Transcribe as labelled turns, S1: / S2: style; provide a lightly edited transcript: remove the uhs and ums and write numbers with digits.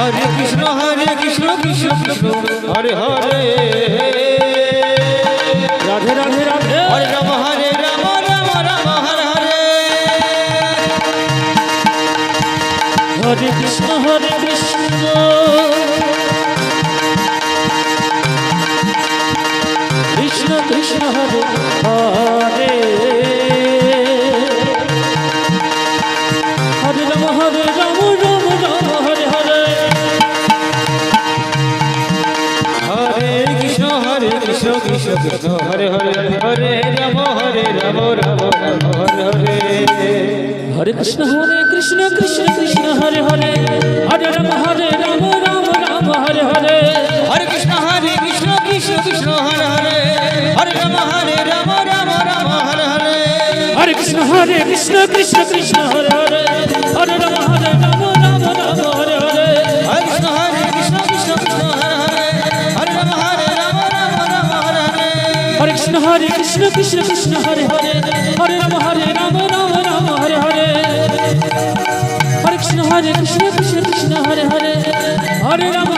S1: Hare Krishna Krishna Krishna Hare Hare
S2: Radhe Radhe Radhe
S1: Hare Rama Rama Rama Hare Hare
S2: Hare Krishna Krishna Krishna Hare Hare Hare Ram Ram Ram Hare Hare
S1: Hare Krishna Krishna Krishna Hare Hare Hare Rama Rama Rama Hare Hare
S2: Hare Krishna Krishna Krishna Hare Hare Hare Ram Ram Ram Hare Hare
S1: Hare Krishna Krishna Krishna Hare Hare Hare Rama Rama Rama Hare Hare
S2: Hare Krishna Krishna Krishna Hare Hare Hare Ram Ram Ram Hare Hare
S1: Hare Krishna Krishna Krishna Hare Hare Hare Rama Rama Rama Hare Hare
S2: Hare Krishna Krishna Krishna Hare Hare Hare Ram Ram Hare Hare Hare Krishna Krishna Krishna Hare Hare Hare Ram